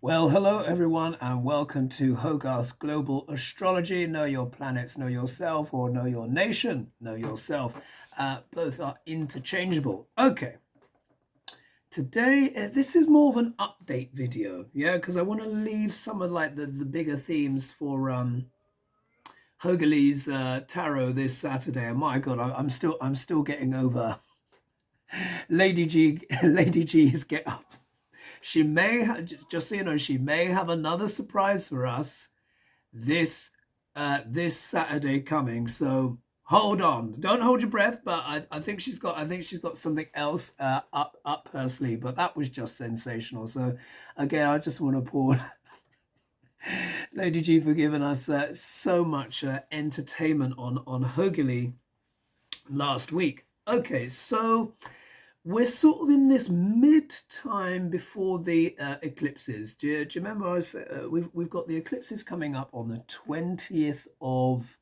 Well, hello everyone, and welcome to Hogarth's Global Astrology. Know your planets, know yourself, or know your nation, know yourself. Both are interchangeable. Okay, today this is more of an update video, yeah, because I want to leave some of like the bigger themes for Hogarth's tarot this Saturday. And my God, I'm still getting over Lady G, Lady G's get up. She may have, just so you know, she may have another surprise for us this Saturday coming. So hold on, don't hold your breath. But I think she's got something else up her sleeve. But that was just sensational. So again, I just want to applaud Lady G for giving us so much entertainment on Hogely last week. Okay, so we're sort of in this mid time before the eclipses. Do you remember I said we've got the eclipses coming up on the 20th of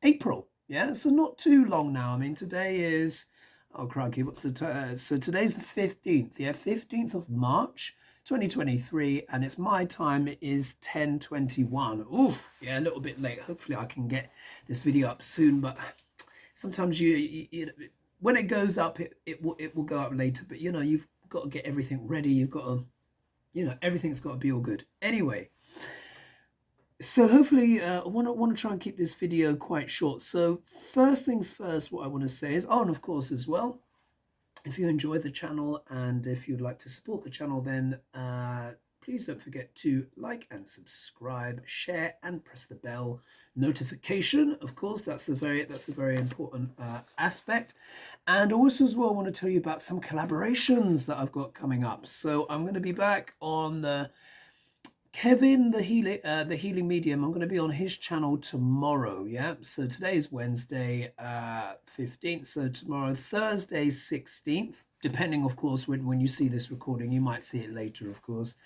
April? Yeah, so not too long now. I mean, today is, oh crikey, what's so today's the 15th. Yeah, 15th of March 2023, and it's my time. It is 10:21. Oof, yeah, a little bit late. Hopefully I can get this video up soon, but sometimes when it goes up, it will go up later. But you've got to get everything ready. You've got to, everything's got to be all good. Anyway, so hopefully I want to try and keep this video quite short. So first things first, what I want to say is, oh, and of course as well, if you enjoy the channel and if you'd like to support the channel, then please don't forget to like and subscribe, share, and press the bell notification. Of course, that's a very important aspect. And also as well, I want to tell you about some collaborations that I've got coming up. So I'm going to be back on the Kevin, the healing medium. I'm going to be on his channel tomorrow. Yeah. So today is Wednesday, 15th. So tomorrow, Thursday, 16th. Depending, of course, when you see this recording, you might see it later, of course.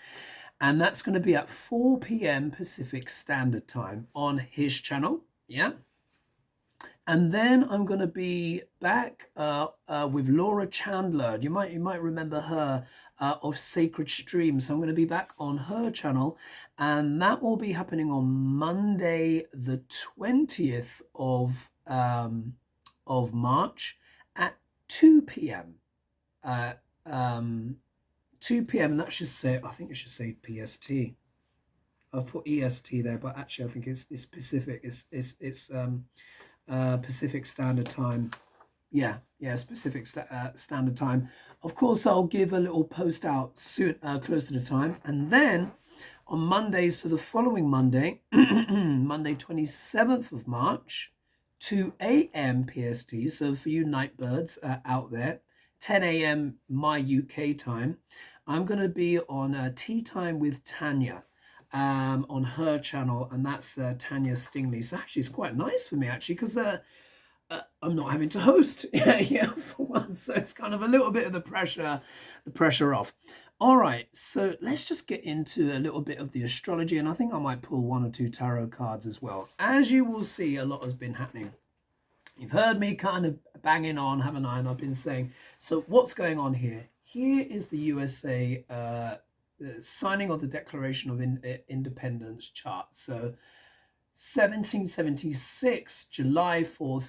And that's going to be at 4 p.m. Pacific Standard Time on his channel. Yeah. And then I'm going to be back with Laura Chandler. You might remember her of Sacred Stream. So I'm going to be back on her channel, and that will be happening on Monday, the 20th of March at 2 p.m. 2 p.m. That should say, I think it should say PST. I've put EST there, but actually I think it's Pacific. It's Pacific Standard Time. Yeah, Pacific Standard Time. Of course, I'll give a little post out soon, close to the time. And then on Monday, so the following Monday, Monday 27th of March, 2 a.m. PST. So for you night birds out there, 10 a.m. my UK time, I'm going to be on Tea Time with Tanya on her channel, and that's Tanya Stingley. So actually it's quite nice for me actually, because I'm not having to host yeah, for once, so it's kind of a little bit of the pressure off. All right, so let's just get into a little bit of the astrology, and I think I might pull one or two tarot cards as well. As you will see, a lot has been happening. You've heard me kind of banging on, haven't I? And I've been saying, so what's going on here? Here is the USA signing of the Declaration of Independence chart. So 1776, July 4th,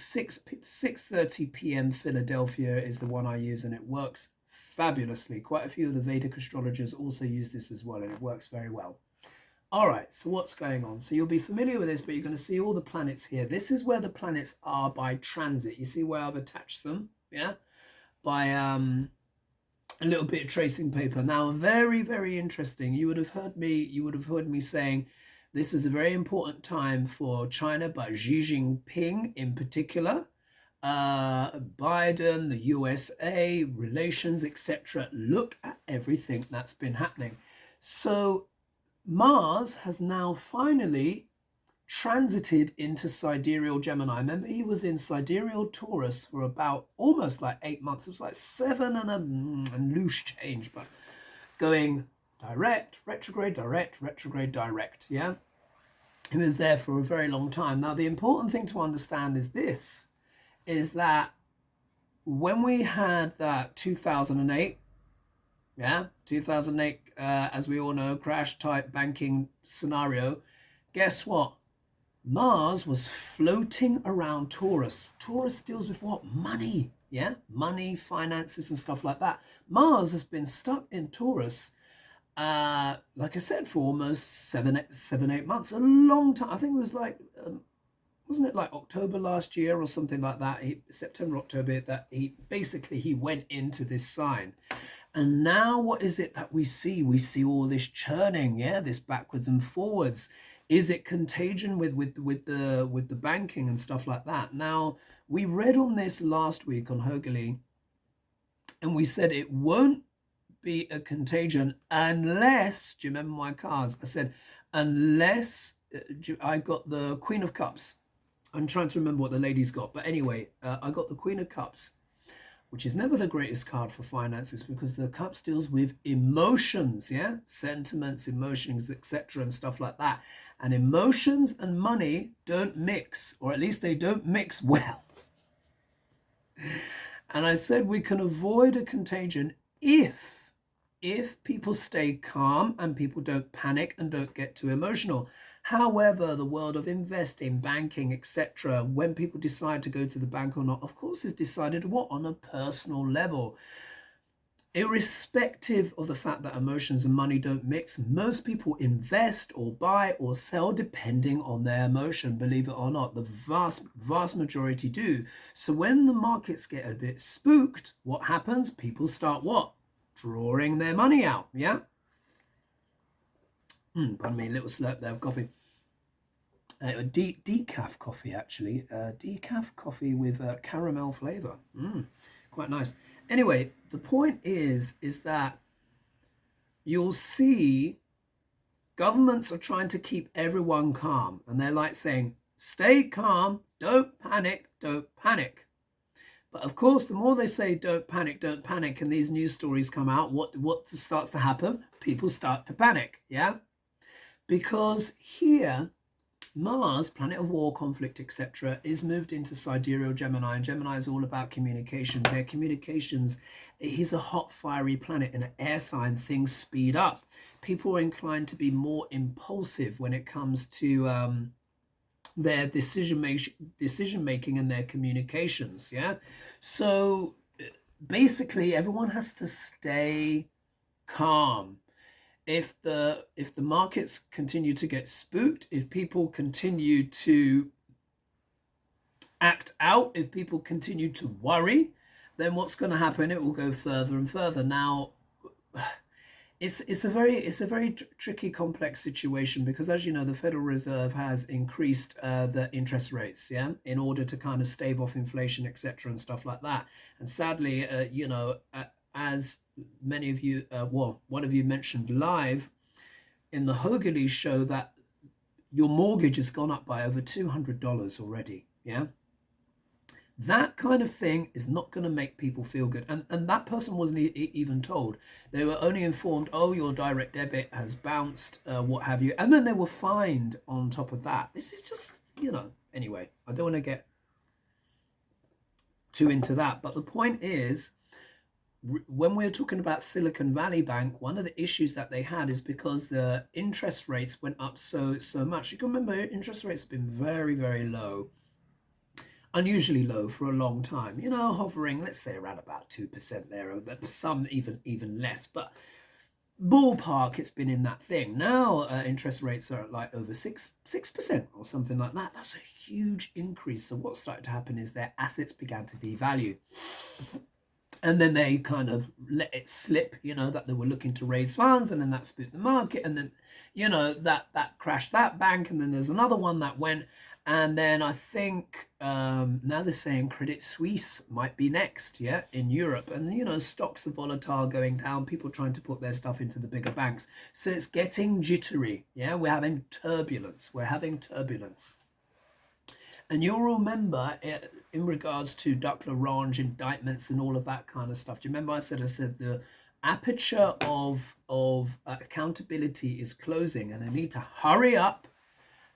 6:30 p.m. Philadelphia is the one I use, and it works fabulously. Quite a few of the Vedic astrologers also use this as well, and it works very well. All right, so what's going on? So you'll be familiar with this, but you're going to see all the planets here. This is where the planets are by transit. You see where I've attached them, yeah? By a little bit of tracing paper. Now, very, very interesting. You would have heard me saying this is a very important time for China, but Xi Jinping in particular, Biden, the USA, relations, etc. Look at everything that's been happening. So Mars has now finally transited into sidereal Gemini. Remember, he was in sidereal Taurus for about almost like 8 months. It was like 7 and loose change, but going direct, retrograde, direct, retrograde, direct. Yeah, he was there for a very long time. Now, the important thing to understand is this, is that when we had that 2008, Yeah, 2008, as we all know, crash type banking scenario. Guess what? Mars was floating around Taurus. Taurus deals with what? Money. Yeah, money, finances, and stuff like that. Mars has been stuck in Taurus, like I said, for almost 8 months. A long time. I think it was like, wasn't it like October last year or something like that? September, October. That he went into this sign. And now what is it that we see? We see all this churning, yeah, this backwards and forwards. Is it contagion with the banking and stuff like that? Now, we read on this last week on Hogarth, and we said it won't be a contagion unless, do you remember my cards? I said, unless I got the Queen of Cups. I'm trying to remember what the ladies got, but anyway, I got the Queen of Cups, which is never the greatest card for finances because the cups deals with emotions, yeah, sentiments, emotions, etc., and stuff like that. And emotions and money don't mix, or at least they don't mix well. And I said we can avoid a contagion if people stay calm and people don't panic and don't get too emotional. However, the world of investing, banking, etc., when people decide to go to the bank or not, of course, is decided what? On a personal level. Irrespective of the fact that emotions and money don't mix, most people invest or buy or sell depending on their emotion, believe it or not. The vast majority do. So when the markets get a bit spooked, what happens? People start what? Drawing their money out, yeah? Pardon me, a little slurp there of coffee. Decaf coffee, actually. Decaf coffee with caramel flavor. Quite nice. Anyway, the point is that you'll see governments are trying to keep everyone calm. And they're like saying, stay calm, don't panic, don't panic. But of course, the more they say don't panic, and these news stories come out, what starts to happen? People start to panic, yeah? Because here, Mars, planet of war, conflict, etc., is moved into sidereal Gemini, and Gemini is all about communications. Their communications, he's a hot, fiery planet in an air sign. Things speed up. People are inclined to be more impulsive when it comes to their decision making and their communications. Yeah, so basically, everyone has to stay calm. If the markets continue to get spooked, if people continue to act out, if people continue to worry, then what's going to happen? It will go further and further. Now, it's a very tricky, complex situation because, as you know, the Federal Reserve has increased the interest rates, yeah, in order to kind of stave off inflation, etc., and stuff like that. And sadly, as many of you, one of you mentioned live in the Hogarth show, that your mortgage has gone up by over $200 already. Yeah. That kind of thing is not going to make people feel good. And that person wasn't even told. They were only informed, oh, your direct debit has bounced, what have you. And then they were fined on top of that. This is just, anyway, I don't want to get too into that. But the point is, when we're talking about Silicon Valley Bank, one of the issues that they had is because the interest rates went up so much. You can remember interest rates have been very, very low, unusually low for a long time, hovering, let's say, around about 2% there, or some even less, but ballpark, it's been in that thing. Now interest rates are at like over 6% or something like that. That's a huge increase. So what started to happen is their assets began to devalue. And then they kind of let it slip, that they were looking to raise funds, and then that spooked the market, and then, that crashed that bank, and then there's another one that went, and then I think now they're saying Credit Suisse might be next, yeah, in Europe, and stocks are volatile, going down, people trying to put their stuff into the bigger banks, so it's getting jittery, yeah, we're having turbulence. And you'll remember in regards to Duck Lagrange indictments and all of that kind of stuff. Do you remember I said the aperture of accountability is closing, and they need to hurry up,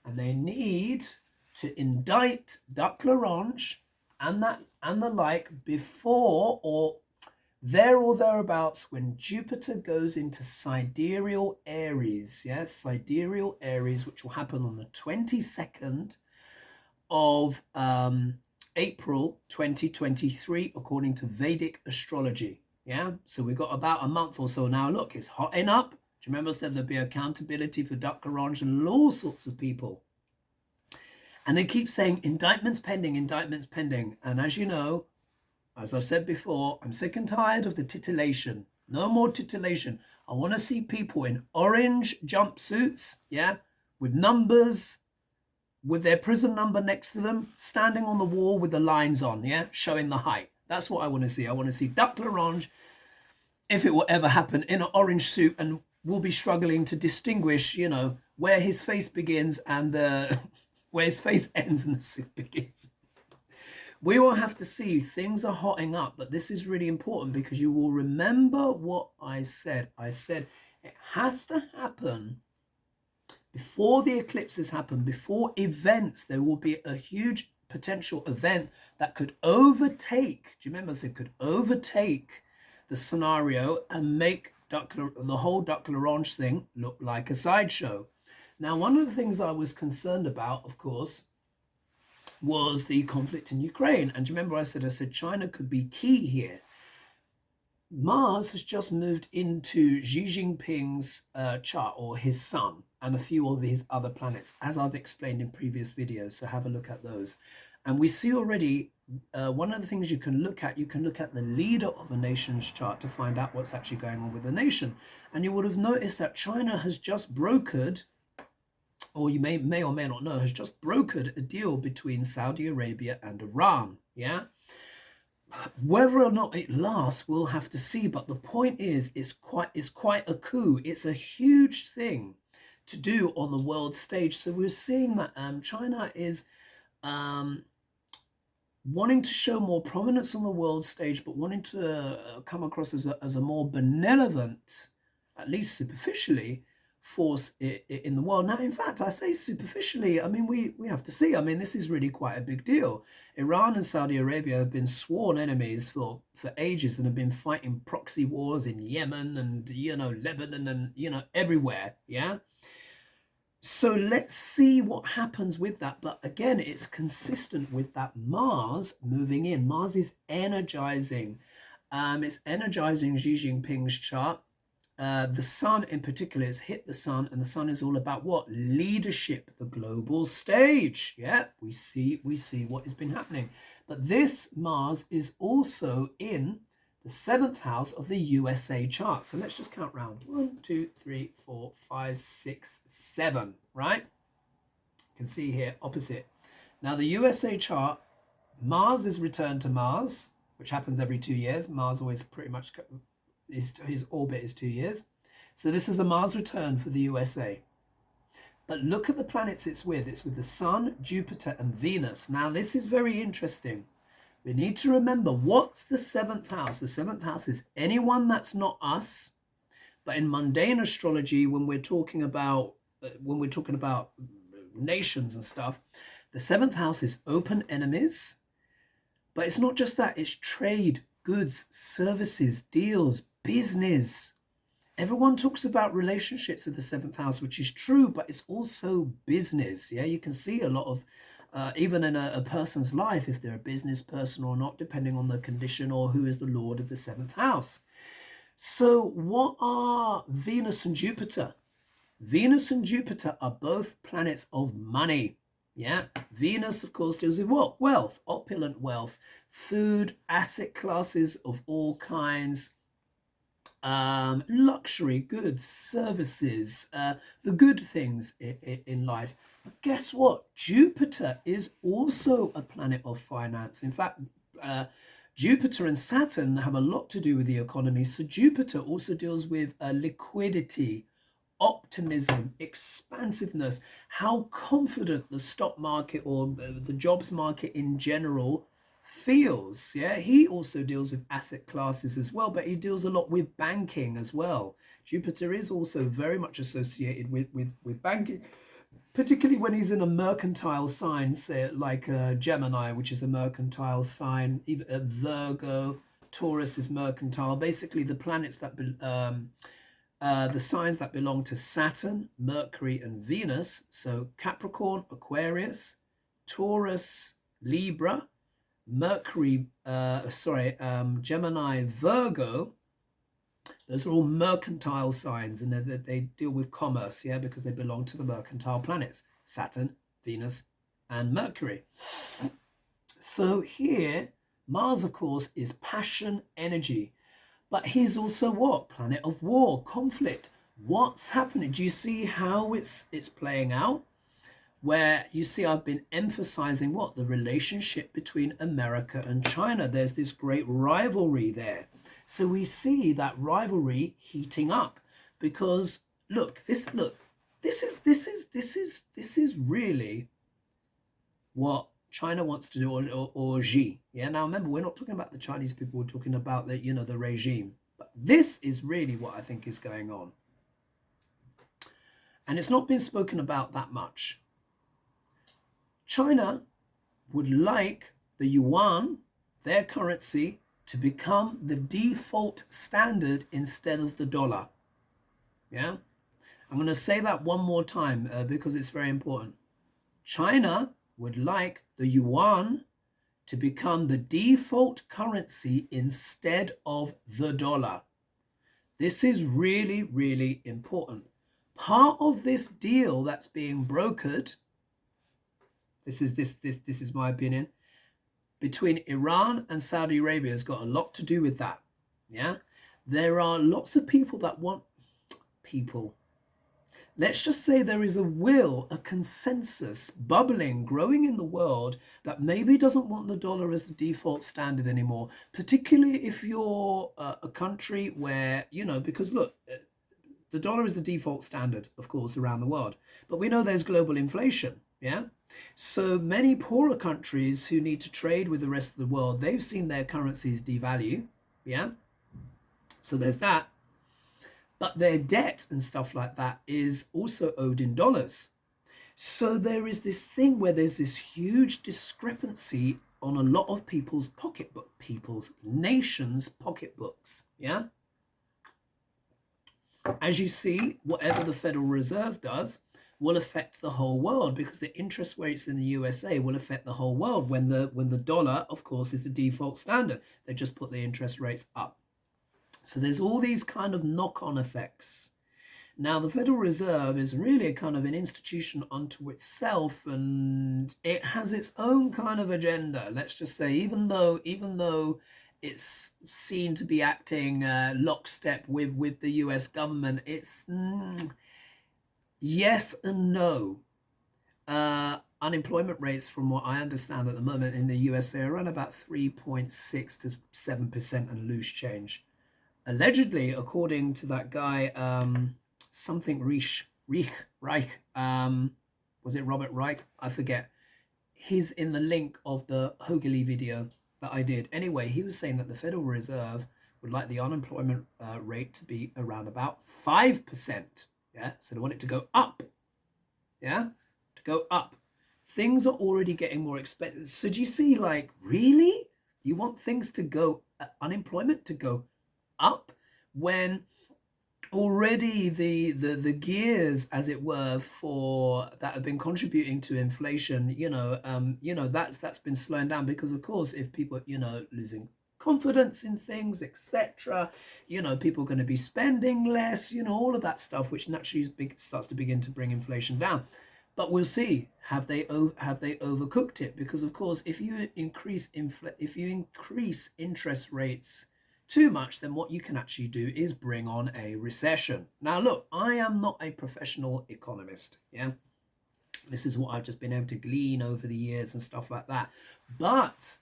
and they need to indict Duck Lagrange and the like before, or there or thereabouts when Jupiter goes into sidereal Aries. Yes, sidereal Aries, which will happen on the 22nd of April 2023, according to Vedic astrology. Yeah, so we've got about a month or so now. Look, it's hotting up. Do you remember I said there'd be accountability for Duck Orange and all sorts of people? And they keep saying indictments pending, indictments pending. And as you know, as I've said before, I'm sick and tired of the titillation. No more titillation. I want to see people in orange jumpsuits, yeah, with numbers, with their prison number next to them, standing on the wall with the lines on, yeah, showing the height. That's what I want to see. I want to see Duck Orange, if it will ever happen, in an orange suit, and we'll be struggling to distinguish, you know, where his face begins and where his face ends and the suit begins. We will have to see. Things are hotting up, but this is really important because you will remember what I said. I said it has to happen before the eclipses happen, before events. There will be a huge potential event that could overtake, do you remember I said could overtake the scenario and make the whole Duck Orange thing look like a sideshow. Now, one of the things I was concerned about, of course, was the conflict in Ukraine. And do you remember I said China could be key here. Mars has just moved into Xi Jinping's chart, or his sun, and a few of his other planets, as I've explained in previous videos. So have a look at those. And we see already one of the things you can look at the leader of a nation's chart to find out what's actually going on with the nation. And you would have noticed that China has just brokered, or you may or may not know, has just brokered a deal between Saudi Arabia and Iran. Yeah. Whether or not it lasts, we'll have to see. But the point is, it's quite a coup. It's a huge thing to do on the world stage. So we're seeing that China is wanting to show more prominence on the world stage, but wanting to come across as a more benevolent, at least superficially, force in the world. Now, in fact, I say superficially, I mean, we have to see. I mean, this is really quite a big deal. Iran and Saudi Arabia have been sworn enemies for ages and have been fighting proxy wars in Yemen and, you know, Lebanon and, you know, everywhere. Yeah. So let's see what happens with that. But again, it's consistent with that Mars moving in. Mars is energizing. It's energizing Xi Jinping's chart. The sun in particular has hit the sun, and the sun is all about what? Leadership, the global stage. Yeah, we see what has been happening. But this Mars is also in the 7th house of the USA chart. So let's just count round. 1, 2, 3, 4, 5, 6, 7, right? You can see here opposite. Now the USA chart, Mars is returned to Mars, which happens every 2 years. Mars always pretty much, his orbit is 2 years. So this is a Mars return for the USA. But look at the planets it's with. It's with the Sun, Jupiter, and Venus. Now this is very interesting. We need to remember, what's the 7th house? The 7th house is anyone that's not us. But in mundane astrology, when we're talking about nations and stuff, the 7th house is open enemies. But it's not just that, it's trade, goods, services, deals, business. Everyone talks about relationships with the 7th house, which is true, but it's also business. Yeah, you can see a lot of, even in a person's life, if they're a business person or not, depending on the condition or who is the lord of the 7th house. So what are Venus and Jupiter? Venus and Jupiter are both planets of money. Yeah, Venus, of course, deals with what? Wealth, opulent wealth, food, asset classes of all kinds, luxury goods, services, the good things in life. But guess what? Jupiter is also a planet of finance. In fact, Jupiter and Saturn have a lot to do with the economy. So Jupiter also deals with liquidity, optimism, expansiveness, how confident the stock market or the jobs market in general feels. Yeah, he also deals with asset classes as well, but he deals a lot with banking as well. Jupiter is also very much associated with banking, particularly when he's in a mercantile sign, say like Gemini, which is a mercantile sign, even Virgo, Taurus is mercantile. Basically, the planets that the signs that belong to Saturn, Mercury, and Venus. So Capricorn, Aquarius, Taurus, Libra, Mercury, Gemini, Virgo. Those are all mercantile signs, and they deal with commerce, yeah, because they belong to the mercantile planets, Saturn, Venus, and Mercury. So here, Mars, of course, is passion, energy. But he's also what? Planet of war, conflict. What's happening? Do you see how it's playing out? Where you see I've been emphasizing what? The relationship between America and China. There's this great rivalry there. So we see that rivalry heating up because this is really what China wants to do, or Xi. Yeah. Now remember, we're not talking about the Chinese people. We're talking about the the regime. But this is really what I think is going on, and it's not been spoken about that much. China would like the yuan, their currency, to become the default standard instead of the dollar. Yeah. I'm going to say that one more time because it's very important. China would like the yuan to become the default currency instead of the dollar. This is really, really important. Part of this deal that's being brokered, this is my opinion, between Iran and Saudi Arabia has got a lot to do with that. Yeah, there are lots of people that want people. Let's just say there is a will, a consensus bubbling, growing in the world that maybe doesn't want the dollar as the default standard anymore, particularly if you're a country where, because look, the dollar is the default standard, of course, around the world. But we know there's global inflation, yeah? So many poorer countries who need to trade with the rest of the world, they've seen their currencies devalue, yeah? So there's that. But their debt and stuff like that is also owed in dollars. So there is this thing where there's this huge discrepancy on a lot of people's nations' pocketbooks. Yeah. As you see, whatever the Federal Reserve does will affect the whole world because the interest rates in the USA will affect the whole world when the dollar, of course, is the default standard. They just put the interest rates up. So there's all these kind of knock-on effects. Now, the Federal Reserve is really a kind of an institution unto itself, and it has its own kind of agenda. Let's just say, even though it's seen to be acting lockstep with the US government, it's yes and no. Unemployment rates, from what I understand at the moment in the USA, are around about 3.6 to 7% and loose change. Allegedly, according to that guy, something Reich, was it Robert Reich? I forget. He's in the link of the Hogarth video that I did. Anyway, he was saying that the Federal Reserve would like the unemployment rate to be around about 5%. Yeah, so they want it to go up. Yeah, to go up. Things are already getting more expensive. So do you see, like, really? You want things to go, unemployment to go up when already the gears, as it were, for that have been contributing to inflation, that's been slowing down because, of course, if people losing confidence in things, etc., people are going to be spending less, all of that stuff, which naturally starts to begin to bring inflation down. But we'll see, have they overcooked it? Because, of course, if you increase interest rates too much, then what you can actually do is bring on a recession. Now, look, I am not a professional economist. Yeah, this is what I've just been able to glean over the years and stuff like that. But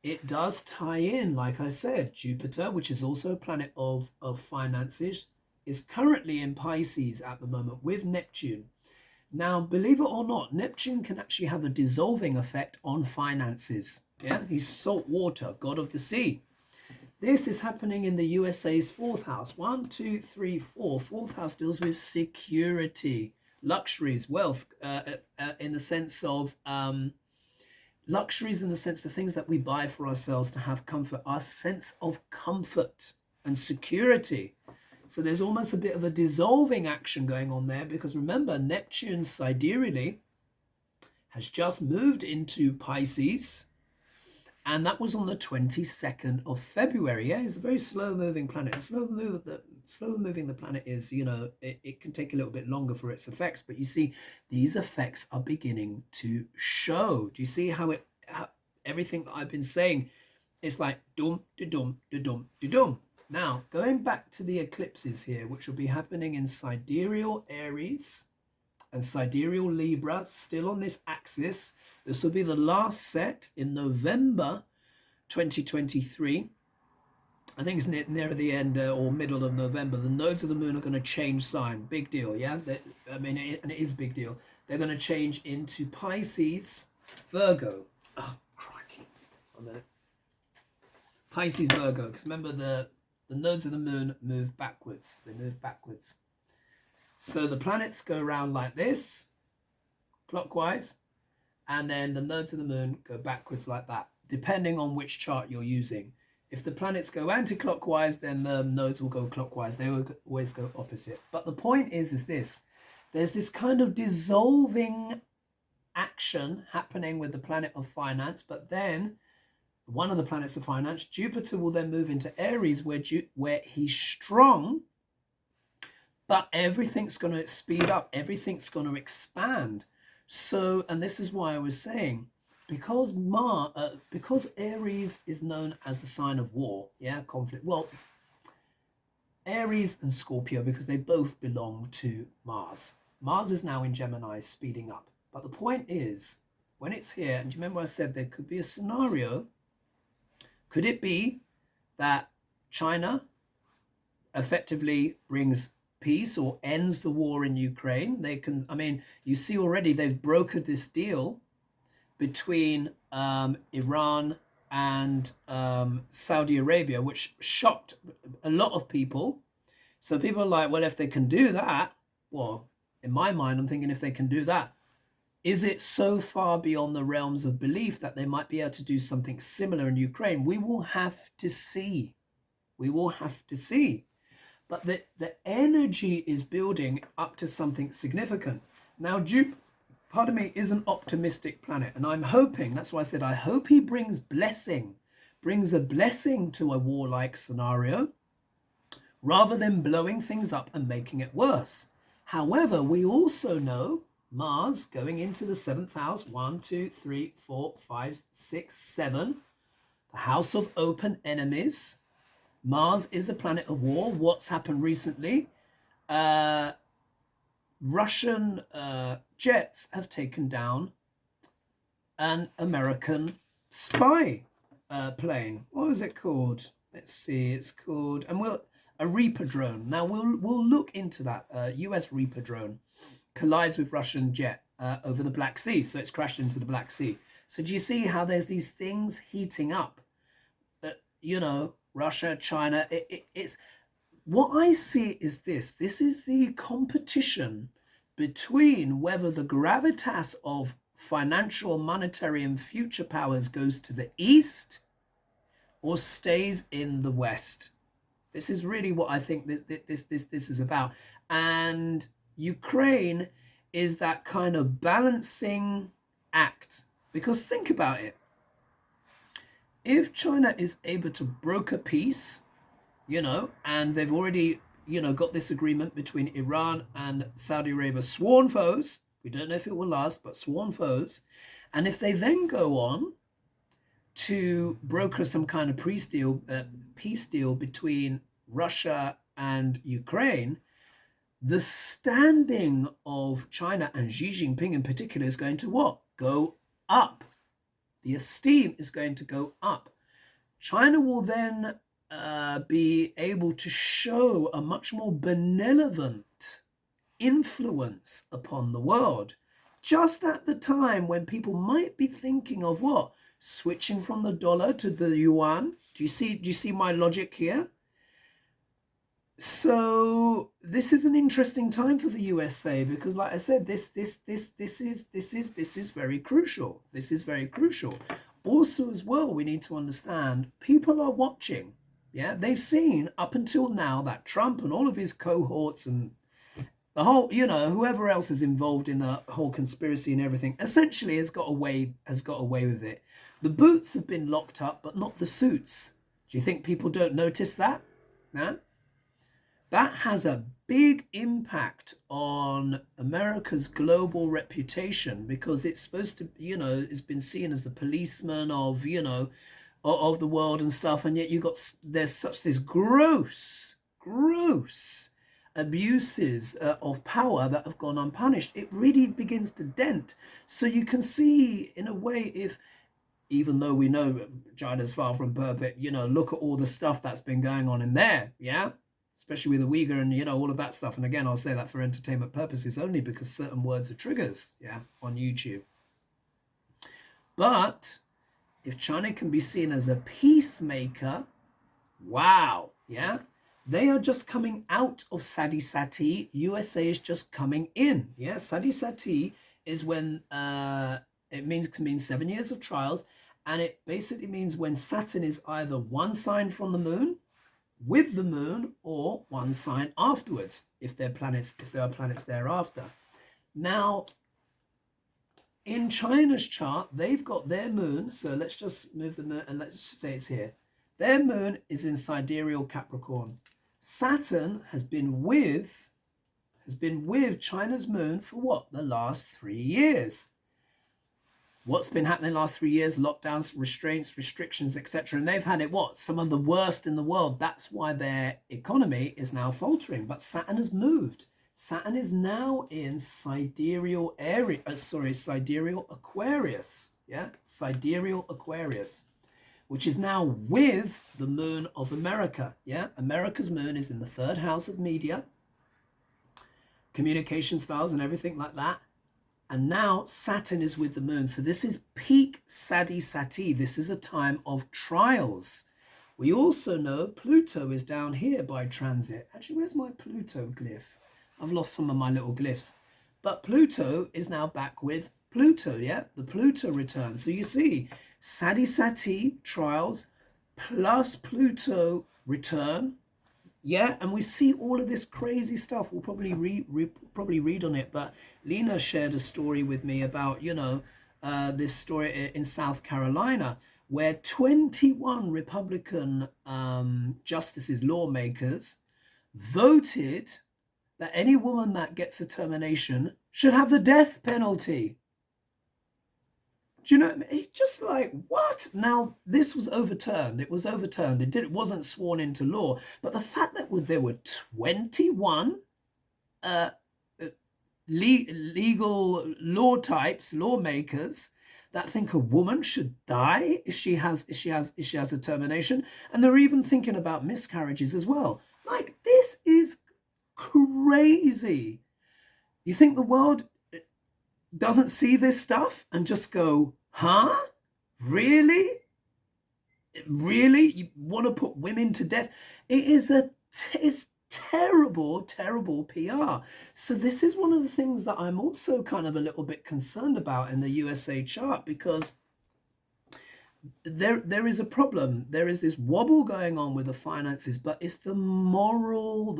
it does tie in, like I said, Jupiter, which is also a planet of finances, is currently in Pisces at the moment with Neptune. Now, believe it or not, Neptune can actually have a dissolving effect on finances. Yeah, he's salt water, god of the sea. This is happening in the USA's fourth house. 1, 2, 3, 4. Fourth house deals with security, luxuries, wealth, in the sense of luxuries in the sense the things that we buy for ourselves to have comfort, our sense of comfort and security. So there's almost a bit of a dissolving action going on there, because remember, Neptune sidereally has just moved into Pisces, and that was on the 22nd of February. Yeah, it's a very slow moving planet. The slower moving the planet is, it can take a little bit longer for its effects, but you see these effects are beginning to show. Do you see how everything that I've been saying, it's like dum da dum da dum da dum. Now, going back to the eclipses here, which will be happening in sidereal Aries and sidereal Libra, still on this axis. This will be the last set in November 2023. I think it's near the end or middle of November. The nodes of the moon are going to change sign. Big deal, yeah? And it is a big deal. They're going to change into Pisces, Virgo. Oh, crikey. 1 minute. Pisces, Virgo. Because remember, the nodes of the moon move backwards. They move backwards. So the planets go around like this, clockwise, and then the nodes of the moon go backwards like that, depending on which chart you're using. If the planets go anti-clockwise, then the nodes will go clockwise. They will always go opposite. But the point is this. There's this kind of dissolving action happening with the planet of finance, but then one of the planets of finance, Jupiter, will then move into Aries, where he's strong, but everything's going to speed up. Everything's going to expand. So, and this is why I was saying, because Aries is known as the sign of war, yeah, conflict. Well, Aries and Scorpio, because they both belong to Mars. Mars is now in Gemini, speeding up. But the point is, when it's here, and do you remember I said there could be a scenario? Could it be that China effectively brings peace or ends the war in Ukraine? They can, you see already they've brokered this deal between Iran and Saudi Arabia, which shocked a lot of people. So people are like, well, if they can do that, well, in my mind, I'm thinking, if they can do that, is it so far beyond the realms of belief that they might be able to do something similar in Ukraine? We will have to see. We will have to see. But the energy is building up to something significant. Now, Jupiter, is an optimistic planet, and I'm hoping, that's why I said I hope he brings a blessing to a warlike scenario, rather than blowing things up and making it worse. However, we also know Mars going into the 7th house, 1, 2, 3, 4, 5, 6, 7, the house of open enemies. Mars is a planet of war. What's happened recently? Russian jets have taken down an American spy plane. What was it called? Let's see. It's called, a Reaper drone. Now we'll look into that. US Reaper drone collides with Russian jet over the Black Sea. So it's crashed into the Black Sea. So do you see how there's these things heating up? Russia, China, it's what I see is this is the competition between whether the gravitas of financial, monetary, and future powers goes to the east or stays in the west. This is really what I think this is about. And Ukraine is that kind of balancing act, because think about it. If China is able to broker peace, and they've already, got this agreement between Iran and Saudi Arabia, sworn foes, we don't know if it will last, but sworn foes. And if they then go on to broker some kind of peace deal between Russia and Ukraine, the standing of China and Xi Jinping in particular is going to what? Go up. The esteem is going to go up. China will then be able to show a much more benevolent influence upon the world, just at the time when people might be thinking of what? Switching from the dollar to the yuan. Do you see my logic here? So this is an interesting time for the USA because, like I said, this is very crucial. This is very crucial. Also, as well, we need to understand people are watching. Yeah, they've seen up until now that Trump and all of his cohorts and the whole, whoever else is involved in the whole conspiracy and everything, essentially has got away with it. The boots have been locked up, but not the suits. Do you think people don't notice that? No? That has a big impact on America's global reputation because it's supposed to, it's been seen as the policeman of, of the world and stuff. And yet there's such this gross abuses of power that have gone unpunished. It really begins to dent. So you can see, in a way, if even though we know China's far from perfect, look at all the stuff that's been going on in there, yeah? Especially with the Uyghur and, all of that stuff. And again, I'll say that for entertainment purposes only because certain words are triggers, yeah, on YouTube. But if China can be seen as a peacemaker, wow, yeah? They are just coming out of Sadi Sati. USA is just coming in, yeah? Sadi Sati is when can mean 7 years of trials, and it basically means when Saturn is either one sign from the moon, with the moon, or one sign afterwards, if there are planets thereafter. Now, in China's chart, they've got their moon. So let's just move the moon and let's just say it's here. Their moon is in sidereal Capricorn. Saturn has been with China's moon for what? The last 3 years. What's been happening the last 3 years? Lockdowns, restraints, restrictions, etc. And they've had it some of the worst in the world. That's why their economy is now faltering. But Saturn has moved. Saturn is now in sidereal Aquarius. Yeah, sidereal Aquarius, which is now with the moon of America. Yeah, America's moon is in the 3rd house of media, communication styles and everything like that. And now Saturn is with the moon. So this is peak Sadi Sati. This is a time of trials. We also know Pluto is down here by transit. Actually, where's my Pluto glyph? I've lost some of my little glyphs. But Pluto is now back with Pluto, yeah? The Pluto return. So you see, Sadi Sati trials plus Pluto return. Yeah, and we see all of this crazy stuff. We'll probably read on it. But Lena shared a story with me about, this story in South Carolina where 21 Republican justices, lawmakers, voted that any woman that gets a termination should have the death penalty. Do you know, it's just like, what? Now, this was overturned. It was overturned. It wasn't sworn into law. But the fact that there were 21 legal lawmakers that think a woman should die if she has a termination, and they're even thinking about miscarriages as well. Like, this is crazy. You think the world doesn't see this stuff and just go, huh? Really? Really? You want to put women to death? It's terrible, terrible PR. So this is one of the things that I'm also kind of a little bit concerned about in the USA chart, because there is a problem. There is this wobble going on with the finances, but it's the moral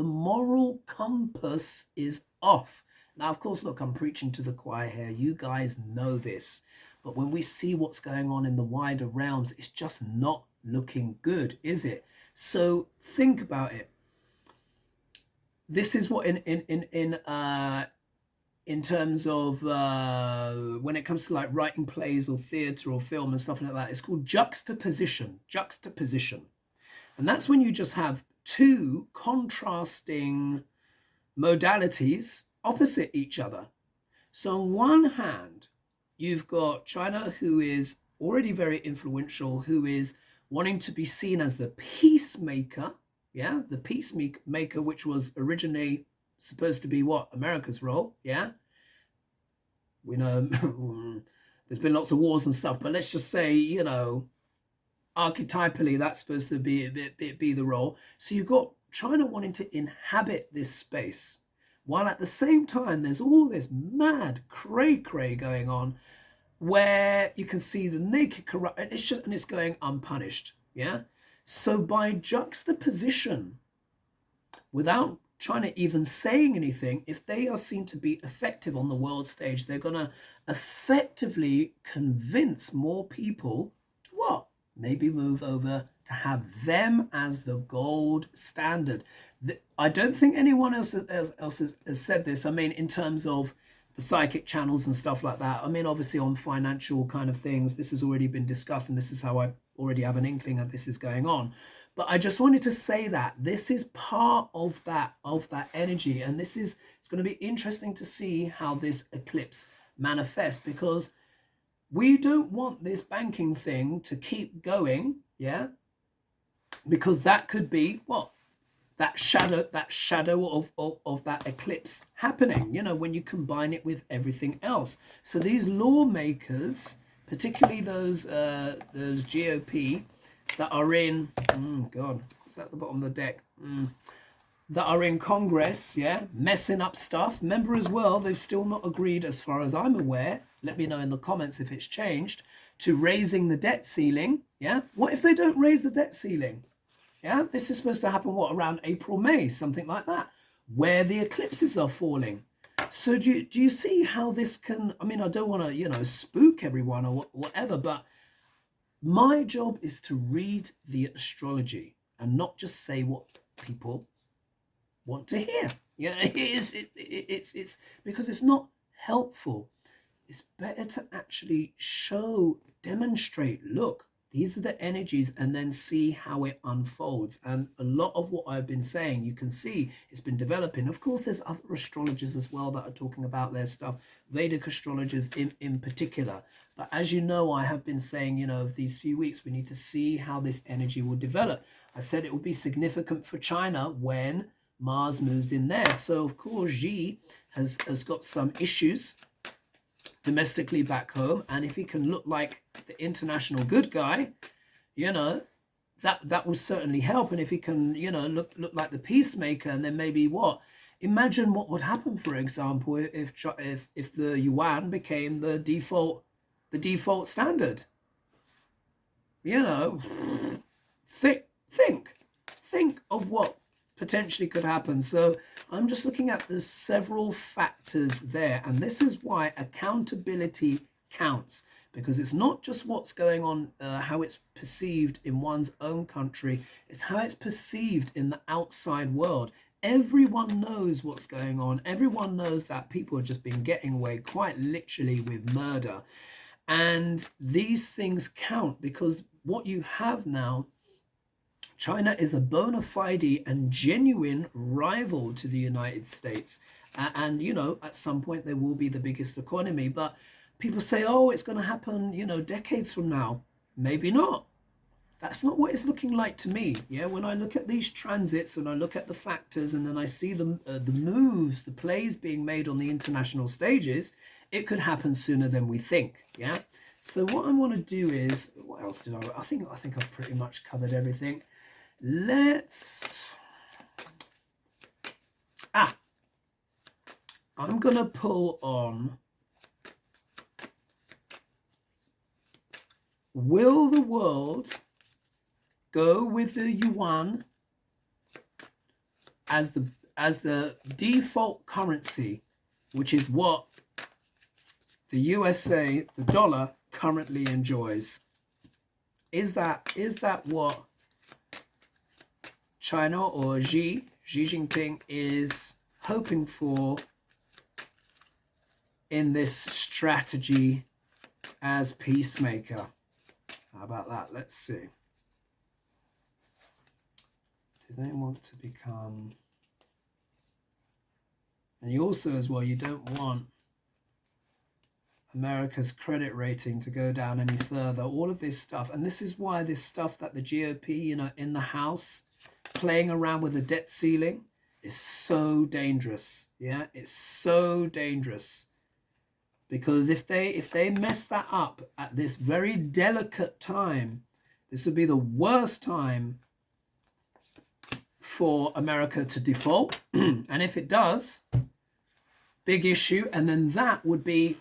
compass is off. Now, of course, look, I'm preaching to the choir here. You guys know this. But when we see what's going on in the wider realms, it's just not looking good, is it? So think about it. This is what in terms of when it comes to like writing plays or theatre or film and stuff like that, it's called juxtaposition. And that's when you just have two contrasting modalities opposite each other. So on one hand, you've got China, who is already very influential, who is wanting to be seen as the peacemaker, yeah, the peacemaker, which was originally supposed to be what? America's role, yeah? We know there's been lots of wars and stuff, but let's just say, archetypally, that's supposed to be the role. So you've got China wanting to inhabit this space, while at the same time there's all this mad cray going on where you can see the naked corrupt, and it's going unpunished. Yeah. So by juxtaposition, without China even saying anything, if they are seen to be effective on the world stage, they're going to effectively convince more people to what? Maybe move over to have them as the gold standard. I don't think anyone else has said this. I mean, in terms of the psychic channels and stuff like that. I mean, obviously on financial kind of things, this has already been discussed, and this is how I already have an inkling that this is going on. But I just wanted to say that this is part of that energy, and it's going to be interesting to see how this eclipse manifests, because we don't want this banking thing to keep going, yeah, because that could be what, that shadow of that eclipse happening, you know, when you combine it with everything else. So these lawmakers, particularly those GOP that are in, God, what's at the bottom of the deck? That are in Congress, yeah, messing up stuff. Remember as well, they've still not agreed, as far as I'm aware, let me know in the comments if it's changed, to raising the debt ceiling, yeah? What if they don't raise the debt ceiling? Yeah, this is supposed to happen, what, around April, May, something like that, where the eclipses are falling. So do you see how this can, I mean, I don't want to, you know, spook everyone or whatever, but my job is to read the astrology and not just say what people want to hear. Yeah, it's because it's not helpful. It's better to actually show, demonstrate, look, these are the energies, and then see how it unfolds. And a lot of what I've been saying, you can see it's been developing. Of course, there's other astrologers as well that are talking about their stuff, Vedic astrologers in particular. But as you know, I have been saying, you know, these few weeks, we need to see how this energy will develop. I said it will be significant for China when Mars moves in there. So, of course, Xi has got some issues domestically back home, and if he can look like the international good guy, you know, that will certainly help. And if he can, you know, look like the peacemaker, and then maybe what, imagine what would happen, for example, if the Yuan became the default standard. You know, think of what potentially could happen. So I'm just looking at the several factors there, and this is why accountability counts, because it's not just what's going on, how it's perceived in one's own country, it's how it's perceived in the outside world. Everyone knows what's going on. Everyone knows that people have just been getting away quite literally with murder, and these things count, because what you have now, China is a bona fide and genuine rival to the United States. And, you know, at some point they will be the biggest economy. But people say, oh, it's going to happen, you know, decades from now. Maybe not. That's not what it's looking like to me. Yeah, when I look at these transits and I look at the factors, and then I see the moves, the plays being made on the international stages, it could happen sooner than we think. Yeah. So what I want to do is, what else did I think I've pretty much covered everything. I'm gonna pull on, will the world go with the yuan as the default currency, which is what the USA, the dollar, currently enjoys? Is that what China or Xi Jinping is hoping for in this strategy as peacemaker? How about that? Let's see. Do they want to become... And you also, as well, you don't want America's credit rating to go down any further. All of this stuff. And this is why this stuff that the GOP, you know, in the House, playing around with the debt ceiling, is so dangerous. Yeah, it's so dangerous. Because if they mess that up at this very delicate time, this would be the worst time for America to default. And if it does, big issue. And then that would be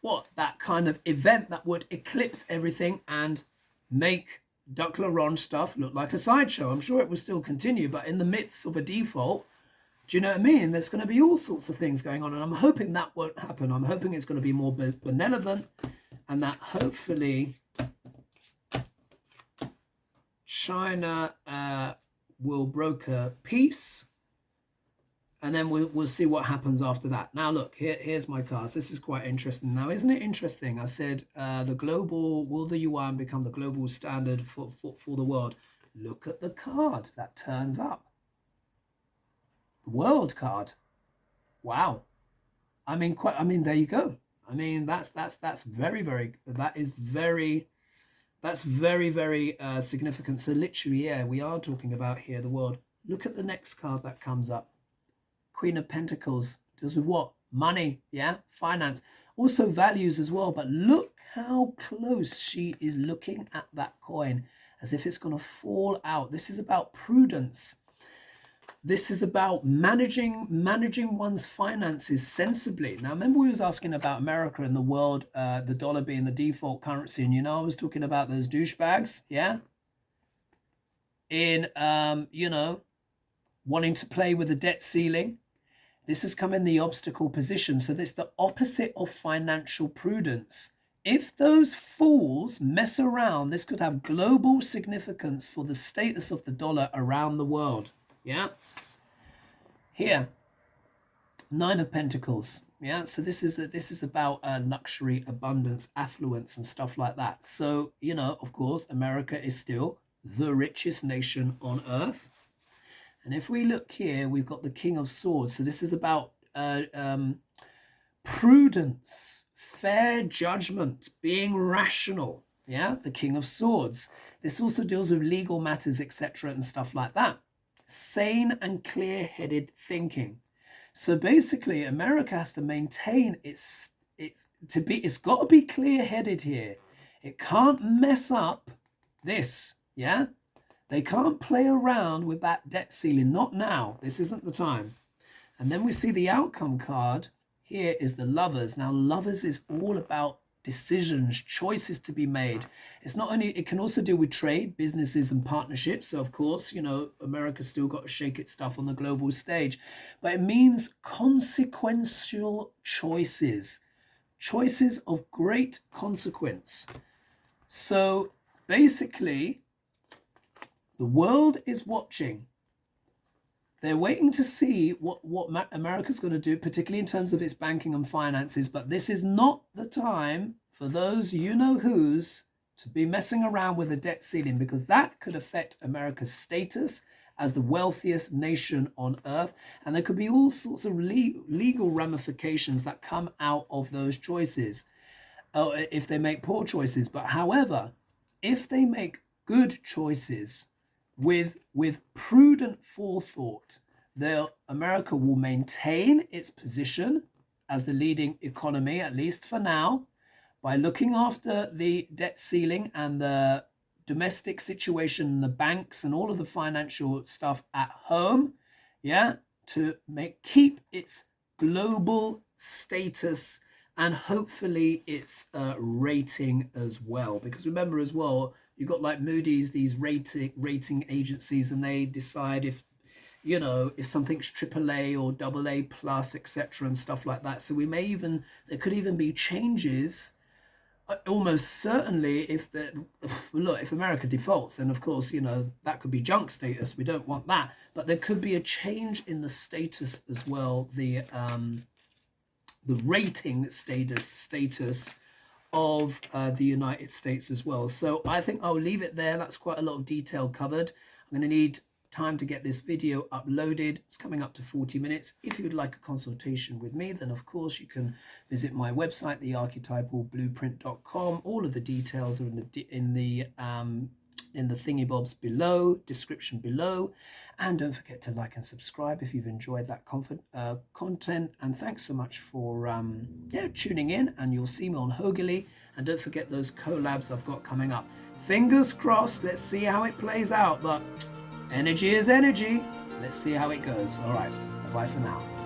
what? That kind of event that would eclipse everything and make Duck Larange stuff look like a sideshow. I'm sure it will still continue, but in the midst of a default, do you know what I mean? There's going to be all sorts of things going on, and I'm hoping that won't happen. I'm hoping it's going to be more benevolent, and that hopefully China will broker peace, and then we'll see what happens after that. Now, look, here's my cards. This is quite interesting. Now, isn't it interesting? I said will the Yuan become the global standard for the world? Look at the card that turns up. The world card. Wow. I mean, there you go. I mean, that's very, very, that's very significant. So literally, yeah, we are talking about here the world. Look at the next card that comes up. Queen of Pentacles deals with what? Money, yeah, finance, also values as well. But look how close she is looking at that coin, as if it's going to fall out. This is about prudence. This is about managing one's finances sensibly. Now, remember we was asking about America and the world, the dollar being the default currency. And, I was talking about those douchebags, yeah? In, wanting to play with the debt ceiling. This has come in the obstacle position. So this is the opposite of financial prudence. If those fools mess around, this could have global significance for the status of the dollar around the world. Yeah. Here, 9 of Pentacles. Yeah. So this is about luxury, abundance, affluence, and stuff like that. So, of course, America is still the richest nation on earth. And if we look here, we've got the King of Swords. So this is about prudence, fair judgment, being rational. Yeah, the King of Swords. This also deals with legal matters, etc., and stuff like that. Sane and clear-headed thinking. So basically, America has to maintain it's got to be clear-headed here. It can't mess up this. Yeah. They can't play around with that debt ceiling. Not now. This isn't the time. And then we see the outcome card. Here is the Lovers. Now, Lovers is all about decisions, choices to be made. It's not only, it can also deal with trade, businesses, and partnerships. So, of course, America's still got to shake its stuff on the global stage. But it means consequential choices. Choices of great consequence. So, basically, the world is watching. They're waiting to see what America's going to do, particularly in terms of its banking and finances. But this is not the time for those you-know-whos to be messing around with the debt ceiling, because that could affect America's status as the wealthiest nation on earth. And there could be all sorts of legal ramifications that come out of those choices if they make poor choices. But however, if they make good choices, with prudent forethought, America will maintain its position as the leading economy, at least for now, by looking after the debt ceiling and the domestic situation, the banks and all of the financial stuff at home, yeah, to keep its global status and hopefully its rating as well. Because remember as well, you've got like Moody's, these rating agencies, and they decide if something's AAA or AA plus, etc., and stuff like that. So there could even be changes. Almost certainly, if America defaults, then of course that could be junk status. We don't want that. But there could be a change in the status as well. The rating status of the United States as well. So I think I'll leave it there. That's quite a lot of detail covered. I'm going to need time to get this video uploaded. It's coming up to 40 minutes. If you'd like a consultation with me, then of course you can visit my website, thearchetypalblueprint.com. All of the details are in the thingy bobs below, description below. And don't forget to like and subscribe if you've enjoyed that content. And thanks so much for tuning in, and you'll see me on Hogarth. And don't forget those collabs I've got coming up. Fingers crossed. Let's see how it plays out. But Energy is energy. Let's see how it goes. All right. Bye for now.